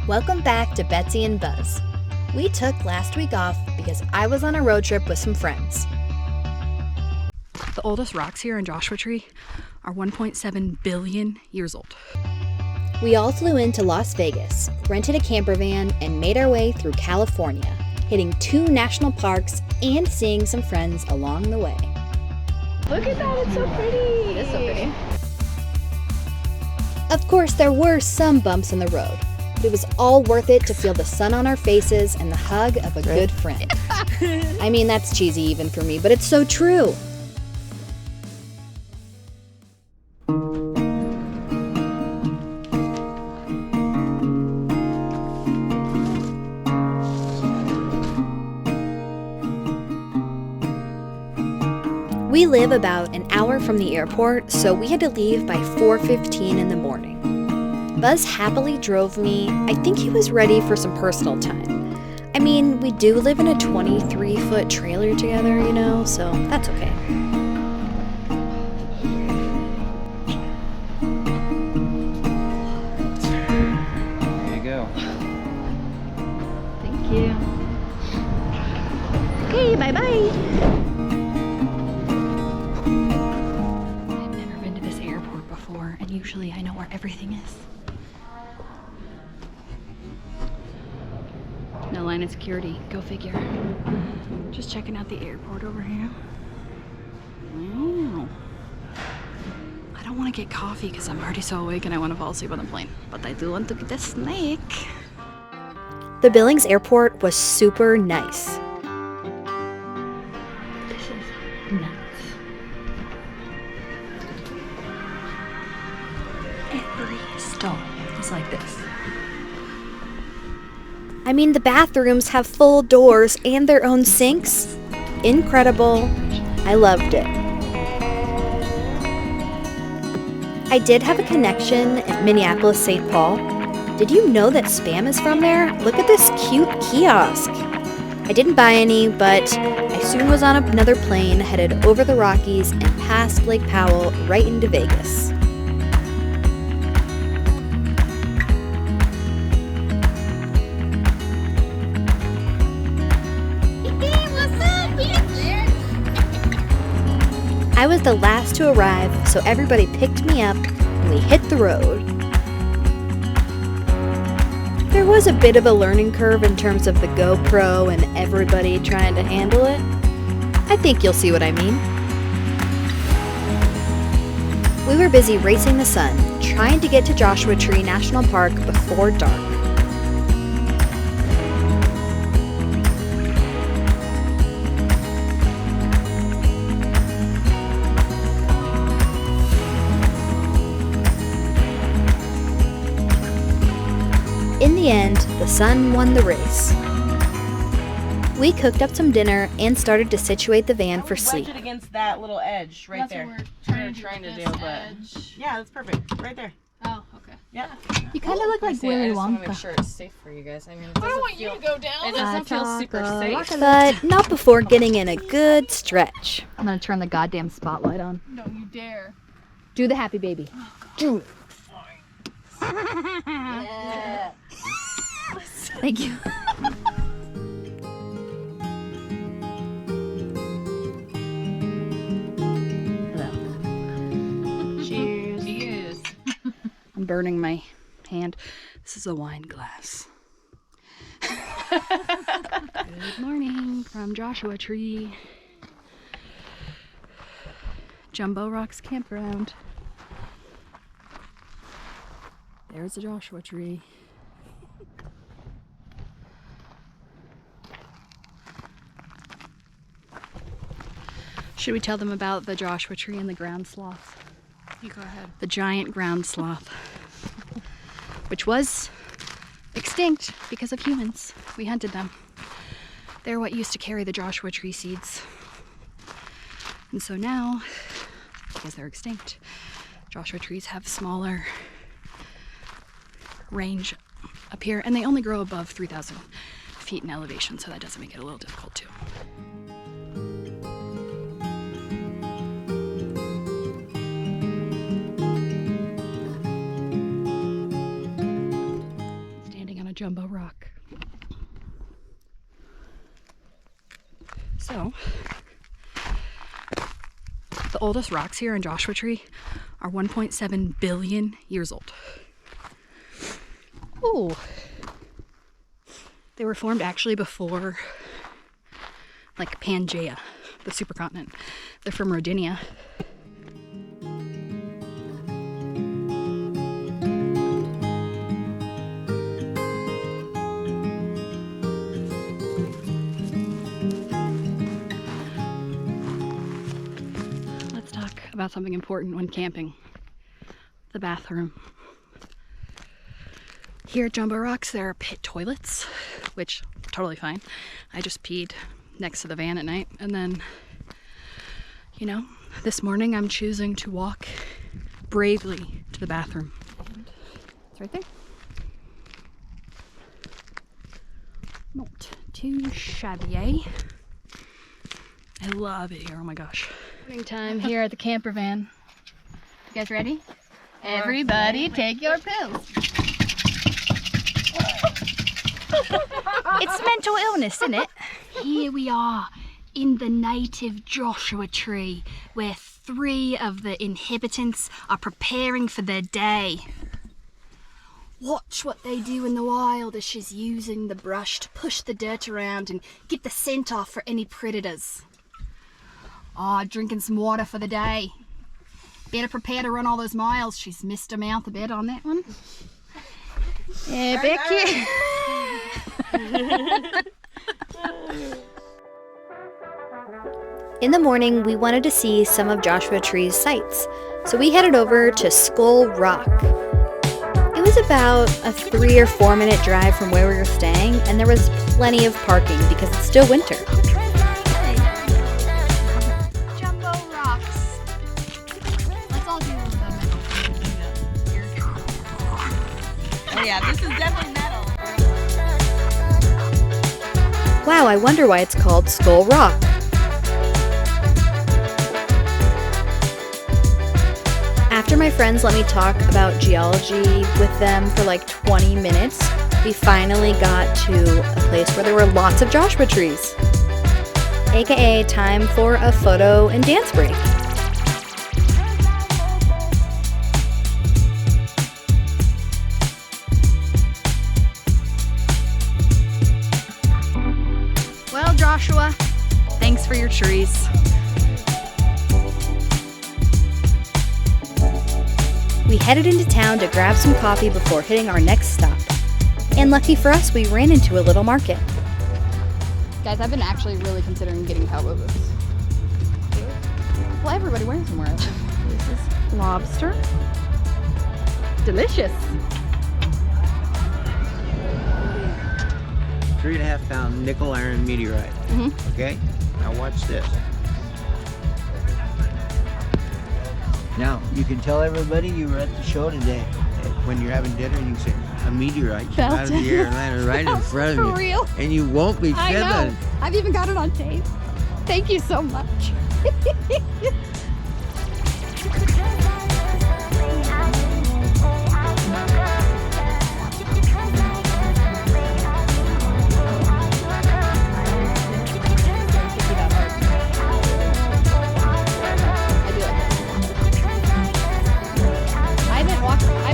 Welcome back to Betsy and Buzz. We took last week off because I was on a road trip with some friends. The oldest rocks here in Joshua Tree are 1.7 billion years old. We all flew into Las Vegas, rented a camper van, and made our way through California, hitting 2 national parks and seeing some friends along the way. Look at that, it's so pretty. It is so pretty. Of course, there were some bumps in the road, but it was all worth it to feel the sun on our faces and the hug of a good friend. I mean, that's cheesy even for me, but it's so true. We live about an hour from the airport, so we had to leave by 4:15 in the morning. Buzz happily drove me. I think he was ready for some personal time. I mean, we do live in a 23-foot trailer together, so that's okay. There you go. Thank you. Okay, bye-bye. I've never been to this airport before, and usually I know where everything is. No line of security, go figure. Just checking out the airport over here. Wow. I don't want to get coffee because I'm already so awake and I want to fall asleep on the plane. But I do want to get a snack. The Billings airport was super nice. This is nuts. Every stall is like this. I mean, the bathrooms have full doors and their own sinks. Incredible. I loved it. I did have a connection at Minneapolis, St. Paul. Did you know that Spam is from there? Look at this cute kiosk. I didn't buy any, but I soon was on another plane headed over the Rockies and past Lake Powell right into Vegas. I was the last to arrive, so everybody picked me up and we hit the road. There was a bit of a learning curve in terms of the GoPro and everybody trying to handle it. I think you'll see what I mean. We were busy racing the sun, trying to get to Joshua Tree National Park before dark. In the end, the sun won the race. We cooked up some dinner and started to situate the van for sleep. Wedge it against that little edge right there. That's what we're trying to do, but But yeah, that's perfect. Right there. oh, okay. Yeah. You kind of look like Willy I just want to Wonka. make sure it's safe for you guys. I mean, it I don't doesn't want you feel. to go down. It doesn't feel super safe. But not before getting in a good stretch. I'm gonna turn the goddamn spotlight on. Don't you dare. Do the happy baby. Do it. Thank you. Hello. Cheers. Cheers. I'm burning my hand. This is a wine glass. Good morning from Joshua Tree. Jumbo Rocks Campground. There's the Joshua Tree. Should we tell them about the Joshua Tree and the ground sloth? You go ahead. The giant ground sloth, which was extinct because of humans. We hunted them. They're what used to carry the Joshua Tree seeds. And so now, because they're extinct, Joshua trees have smaller range up here, and they only grow above 3,000 feet in elevation, so that does make it a little difficult too. jumbo rock. So, the oldest rocks here in Joshua Tree are 1.7 billion years old. Ooh. They were formed actually before, like, Pangaea, the supercontinent. They're from Rodinia. Let's talk about something important when camping. The bathroom. Here at Jumbo Rocks, there are pit toilets, which totally fine. I just peed next to the van at night, and then, you know, this morning I'm choosing to walk bravely to the bathroom. And it's right there. Not too shabby, eh? I love it here. Oh my gosh. Morning time here at the camper van. You guys ready? Everybody take your pills. It's mental illness, isn't it? Here we are in the native Joshua Tree, where 3 of the inhabitants are preparing for their day. Watch what they do in the wild as she's using the brush to push the dirt around and get the scent off for any predators. Drinking some water for the day. Better prepare to run all those miles. She's missed her mouth a bit on that one. Yeah, Becky. In the morning, we wanted to see some of Joshua Tree's sights, so we headed over to Skull Rock. It was about a 3 or 4 minute drive from where we were staying, and there was plenty of parking because it's still winter. Jumbo Rocks. Let's all do Oh yeah, this is definitely metal. Wow, I wonder why it's called Skull Rock. After my friends let me talk about geology with them for like 20 minutes, we finally got to a place where there were lots of Joshua trees. AKA time for a photo and dance break. Well, Joshua, thanks for your trees. We headed into town to grab some coffee before hitting our next stop. And lucky for us, we ran into a little market. Guys, I've been actually really considering getting cowboy boots. Well, everybody wears them where else? This is lobster. Delicious. 3.5 pound nickel iron meteorite. Okay, now watch this. Now you can tell everybody you were at the show today. When you're having dinner, you can say a meteorite came out of the air and landed right in front of you. For real? And you won't be I fibbing. know. I've even got it on tape. Thank you so much.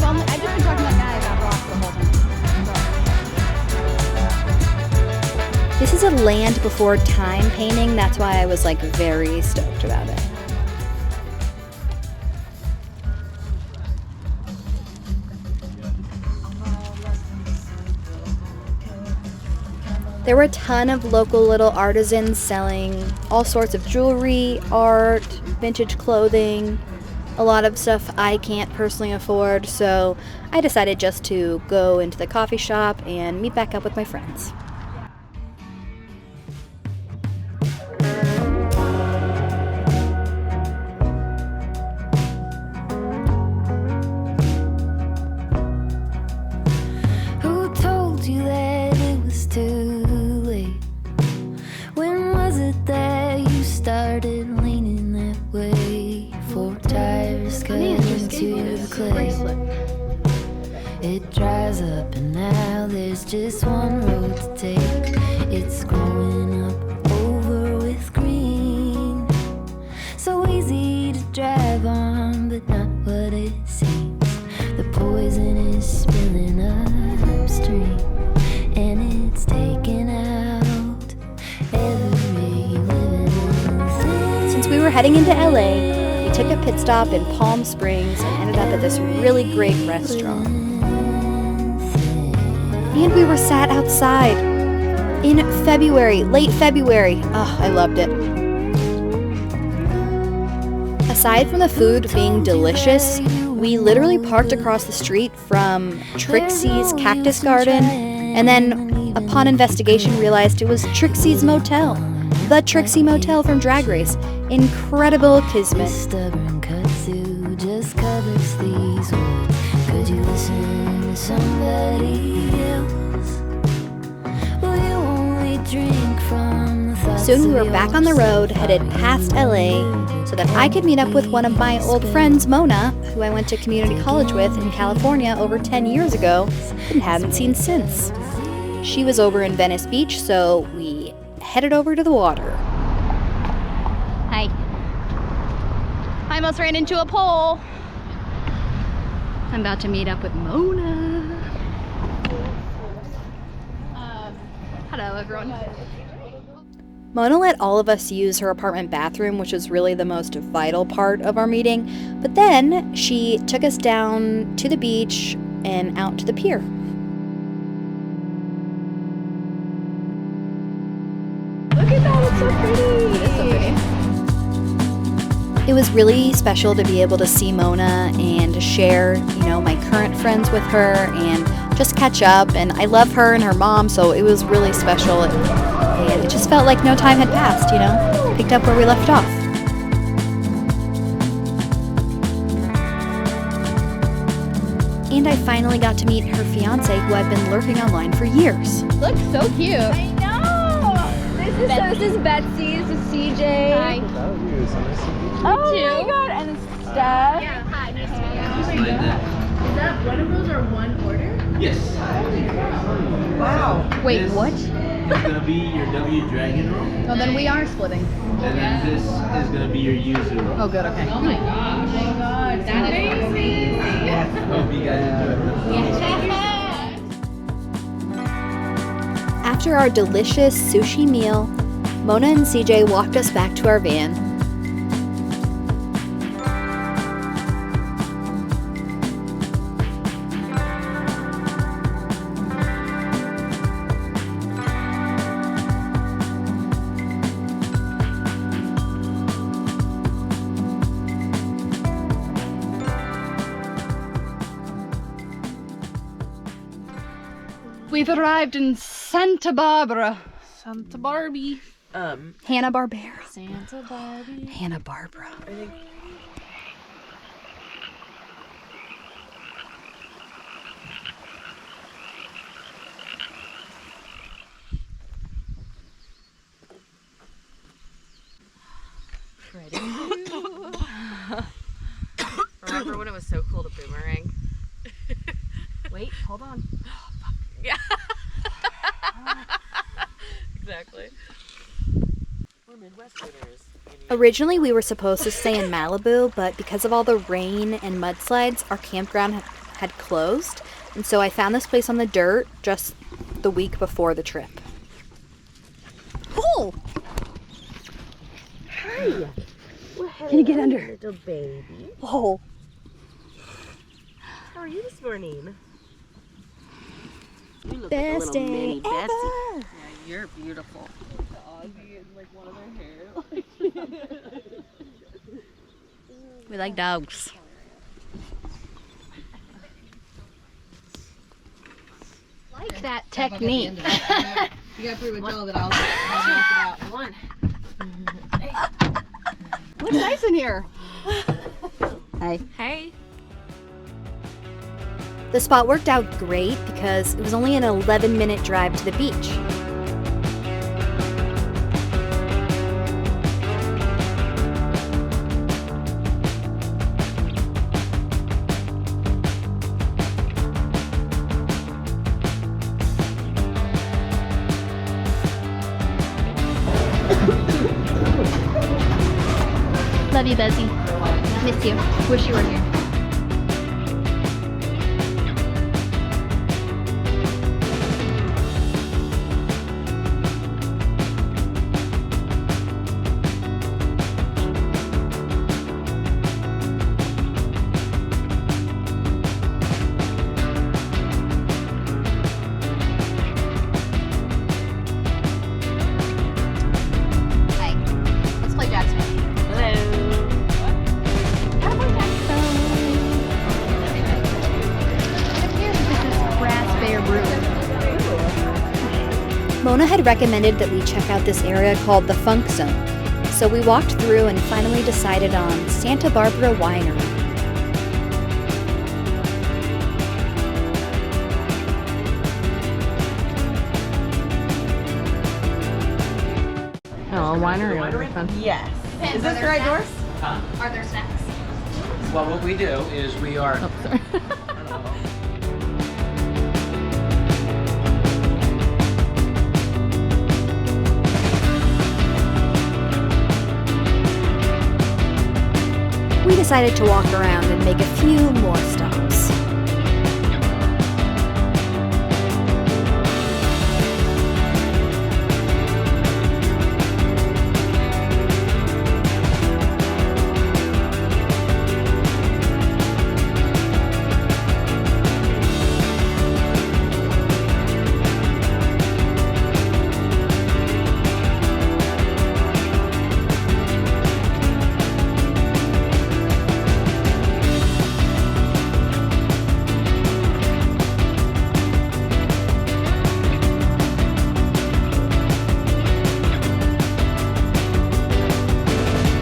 I've just been talking to that guy about rocks the whole time. This is a Land Before Time painting, that's why I was like very stoked about it. There were a ton of local little artisans selling all sorts of jewelry, art, vintage clothing, a lot of stuff I can't personally afford, so I decided just to go into the coffee shop and meet back up with my friends. Who told you that it was too late? When was it that you started leaning that way? 4 tires cut into the clay. It dries up and now there's just one road to take. It's growing up over with green. So easy to drive on, but not what it seems. The poison is spilling upstream, and it's taking out every living thing. Since we were heading into LA, we took a pit stop in Palm Springs and ended up at this really great restaurant. And we were sat outside in February, late February. Oh, I loved it. Aside from the food being delicious, we literally parked across the street from Trixie's Cactus Garden, and then upon investigation realized it was Trixie's Motel. The Trixie Motel from Drag Race. Incredible kismet. Stubborn kudzu just covers these words. Could you listen to somebody else? Will you only drink from the thoughts Soon we of were back on the road, headed past LA, so that I could meet up with one of my old friends, Mona, who I went to community college with in California over 10 years ago and hadn't seen since. She was over in Venice Beach, so we headed over to the water. Hi. I almost ran into a pole. I'm about to meet up with Mona. Hello, everyone. Mona let all of us use her apartment bathroom, which was really the most vital part of our meeting, but then she took us down to the beach and out to the pier. Look at that, it's so pretty. It is so pretty. It was really special to be able to see Mona and to share, my current friends with her and just catch up. And I love her and her mom, so it was really special. And it just felt like no time had passed, Picked up where we left off. And I finally got to meet her fiance, who I've been lurking online for years. Looks so cute. I know! This is Betsy, this is CJ. Hi. Oh my god, and it's Steph. Yeah, hi, nice to meet you. Is that one of those or one order? Yes. Wow. Wait, This what? is gonna be your W Dragon roll, Oh, then we are splitting. and then this is gonna be your Yuzu roll. Oh, good, okay. Oh my gosh. Oh my god, that is amazing. Hope you guys enjoy it. After our delicious sushi meal, Mona and CJ walked us back to our van. We've arrived in Santa Barbara. Santa Barbie. Hanna-Barbera. Santa Barbie. Hanna-Barbera. Remember when it was so cool to boomerang? Wait, hold on. Yeah. Exactly. We're Midwesterners. Originally, we were supposed to stay in Malibu, but because of all the rain and mudslides, our campground had closed. And so I found this place on the dirt just the week before the trip. Oh! Hi. Can you get under? Little baby. Oh! How are you this morning? You look Best like a little mini day Betsy. ever. Yeah, you're beautiful. We like dogs. Like that technique. You gotta pretty much all of it. I'll knock it out. One. Looks nice in here. Hey. Hey. The spot worked out great because it was only an 11-minute drive to the beach. Love you, Betsy. Miss you. Wish you were here. Let's play Jackson. Mona had recommended that we check out this area called the Funk Zone, so we walked through and finally decided on Santa Barbara Winery. Oh, a winery would be fun. Yes. Is this the right door? Are there snacks? Well, what we do is we are. Oh, sorry. We decided to walk around and make a few more stops.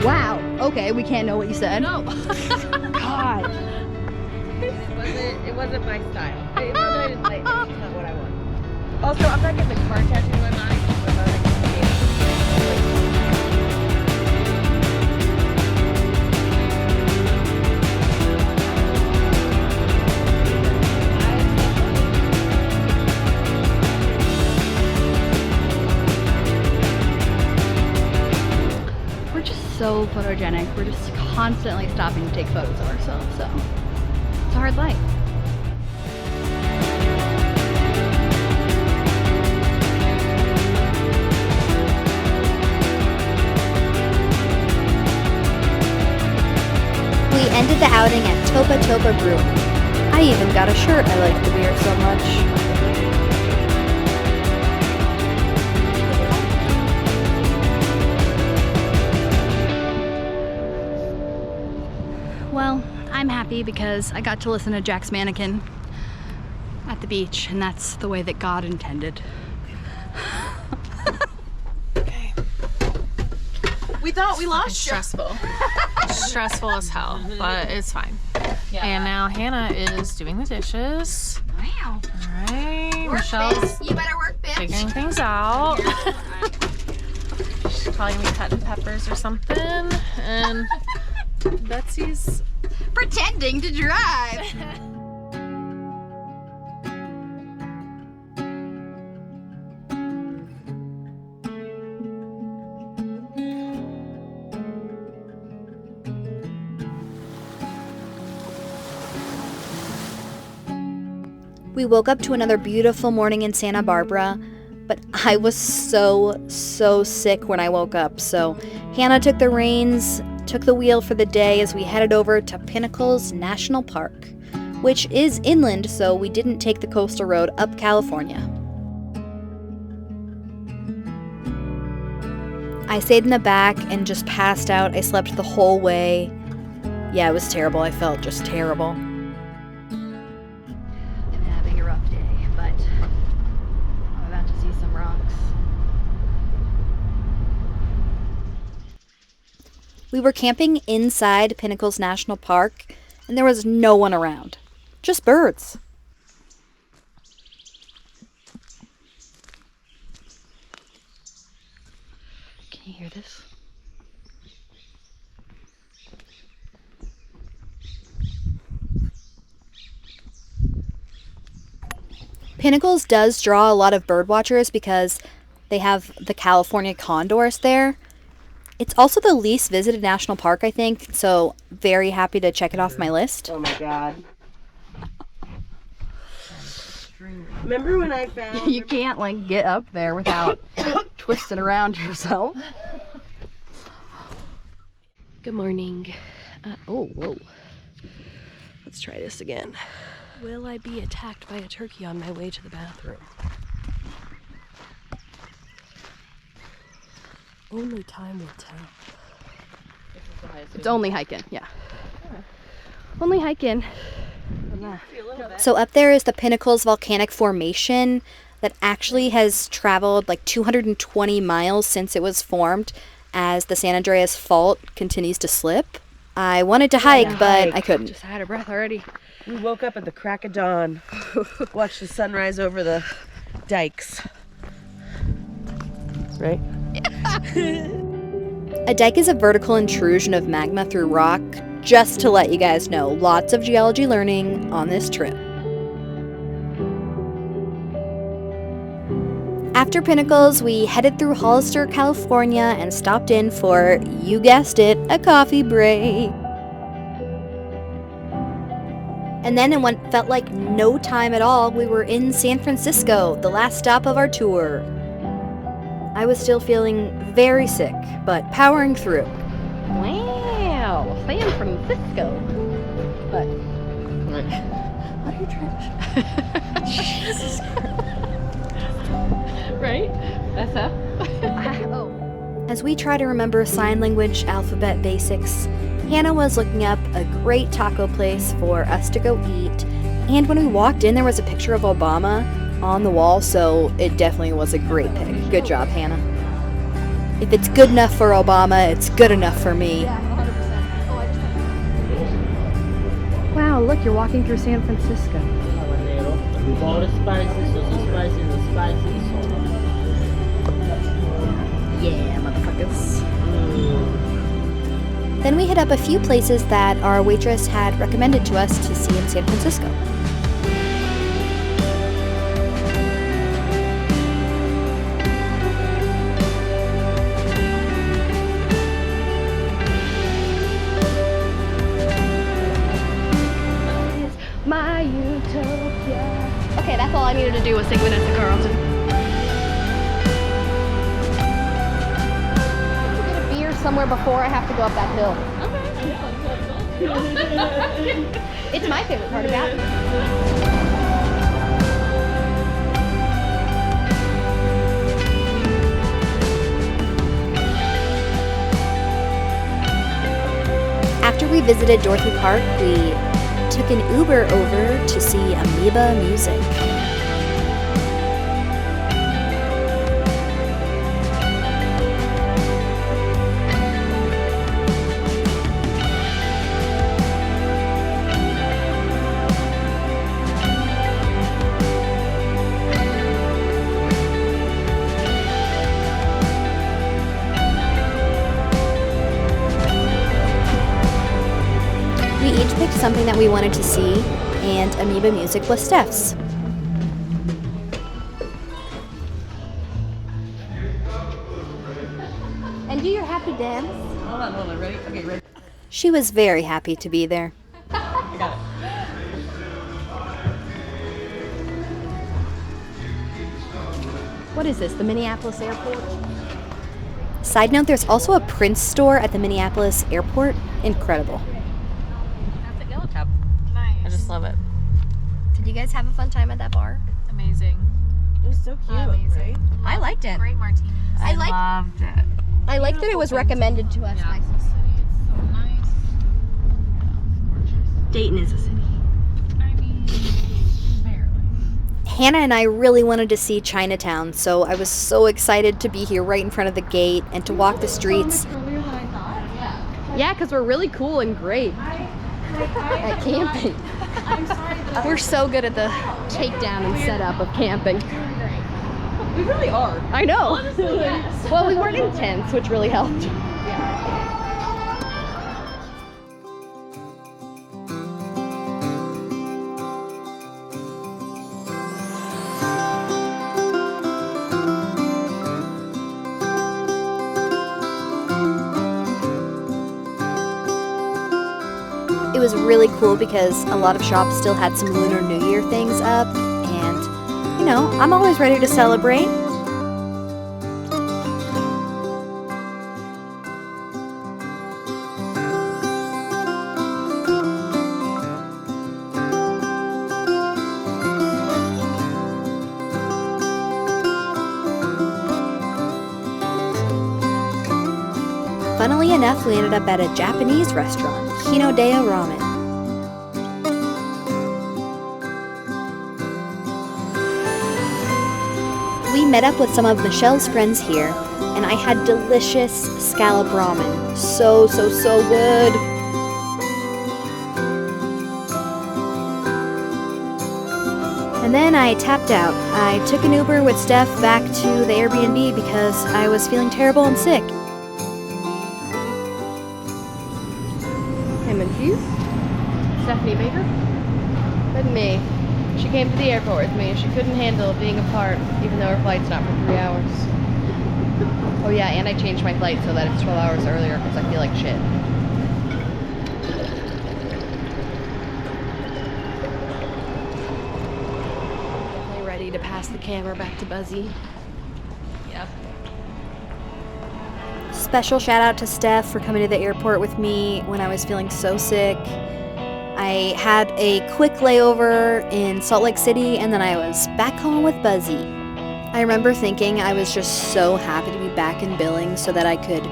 Wow. Okay, we can't know what you said. No. God. It wasn't my style. It's not that I didn't like it, it's just not what I want. Also, I'm not getting the car tattoo in my body. We're just so photogenic. We're just constantly stopping to take photos of ourselves, so it's a hard life. We ended the outing at Topa Topa Brewery. I even got a shirt, I liked the beer so much. Well, I'm happy because I got to listen to Jack's Mannequin at the beach, and that's the way that God intended. We thought we lost you. Stressful. Stressful as hell, but it's fine. Yeah. And now Hannah is doing the dishes. Wow. All right, Michelle's You better work, bitch. figuring things out. She's probably gonna be cutting peppers or something. And Betsy's Pretending to drive. We woke up to another beautiful morning in Santa Barbara, but I was so sick when I woke up, so Hannah took the reins, took the wheel for the day as we headed over to Pinnacles National Park, which is inland, so we didn't take the coastal road up California. I stayed in the back and just passed out. I slept the whole way. Yeah, it was terrible. I felt just terrible. We were camping inside Pinnacles National Park, and there was no one around. Just birds. Can you hear this? Pinnacles does draw a lot of bird watchers because they have the California condors there. It's also the least visited national park, I think, so very happy to check it off my list. Oh my god. Remember when I found... You can't like get up there without twisting around yourself. Good morning. Whoa. Let's try this again. Will I be attacked by a turkey on my way to the bathroom? Only time will tell. It's only hiking, yeah. Only hiking. So up there is the Pinnacles volcanic formation that actually has traveled like 220 miles since it was formed as the San Andreas Fault continues to slip. I wanted to hike, but I couldn't. Just out of breath already. We woke up at the crack of dawn. Watched the sunrise over the dikes. Right? A dike is a vertical intrusion of magma through rock, just to let you guys know. Lots of geology learning on this trip. After Pinnacles, we headed through Hollister, California, and stopped in for, you guessed it, a coffee break. And then in what felt like no time at all, we were in San Francisco, the last stop of our tour. I was still feeling very sick, but powering through. Wow, San Francisco. But what are you trying to Jesus Christ. Right? That's up. As we try to remember sign language alphabet basics, Hannah was looking up a great taco place for us to go eat, and when we walked in there was a picture of Obama on the wall, so it definitely was a great pick. Good job, Hannah. If it's good enough for Obama, it's good enough for me. Wow, look, you're walking through San Francisco. All the spices, so the spicy. Yeah, motherfuckers. Then we hit up a few places that our waitress had recommended to us to see in San Francisco. My utopia. Okay, that's all I needed to do was sing Vanessa Carlton. Get a beer somewhere before I have to go up that hill. Okay. It's my favorite part about it. After we visited Dorothy Park, we took an Uber over to see Amoeba Music. We each picked something that we wanted to see, and Amoeba Music was Steph's. And do your happy dance. Hold on, ready? Okay, ready. She was very happy to be there. I got it. What is this, the Minneapolis airport? Side note, there's also a Prince store at the Minneapolis airport. Incredible. That's a yellow tub. Nice. I just love it. Did you guys have a fun time at that bar? Amazing. It was so cute, right? I liked it. Great martinis. I loved it. I liked that it was recommended to us Yeah. by The city is so nice. Gorgeous. Dayton is a city. I mean, barely. Hannah and I really wanted to see Chinatown, so I was so excited to be here right in front of the gate and to walk the streets. Earlier than I thought. Yeah. Yeah, because we're really cool and great at camping. I'm sorry that We're so good at the takedown and setup of camping. We really are. I know. honestly, yes. Well, we weren't intense, which really helped. It was really cool because a lot of shops still had some Lunar New Year things up, and, you know, I'm always ready to celebrate. Funnily enough, we ended up at a Japanese restaurant, Hinodea Ramen. We met up with some of Michelle's friends here, and I had delicious scallop ramen. So good. And then I tapped out. I took an Uber with Steph back to the Airbnb because I was feeling terrible and sick. Ham and cheese. Stephanie Baker. And me. She came to the airport with me. She couldn't handle being apart, even though her flight's not for 3 hours. Oh yeah, and I changed my flight so that it's 12 hours earlier because I feel like shit. Definitely ready to pass the camera back to Buzzy. Yep. Special shout out to Steph for coming to the airport with me when I was feeling so sick. I had a quick layover in Salt Lake City, and then I was back home with Buzzy. I remember thinking I was just so happy to be back in Billings so that I could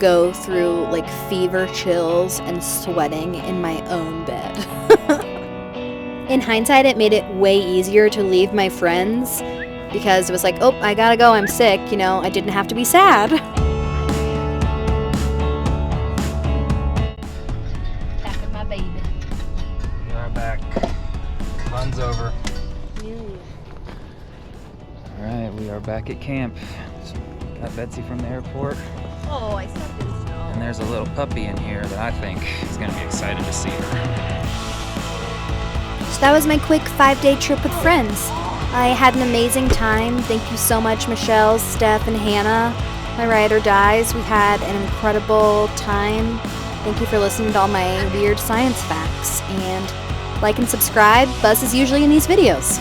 go through like fever chills and sweating in my own bed. In hindsight, it made it way easier to leave my friends because it was like, oh, I gotta go, I'm sick, you know, I didn't have to be sad. Back. Fun's over. Alright, we are back at camp. Just got Betsy from the airport. Oh, I stepped in snow. And there's a little puppy in here that I think is going to be excited to see her. So that was my quick 5-day trip with friends. I had an amazing time. Thank you so much, Michelle, Steph, and Hannah, my ride or dies. We had an incredible time. Thank you for listening to all my weird science facts. And like and subscribe. Buzz is usually in these videos.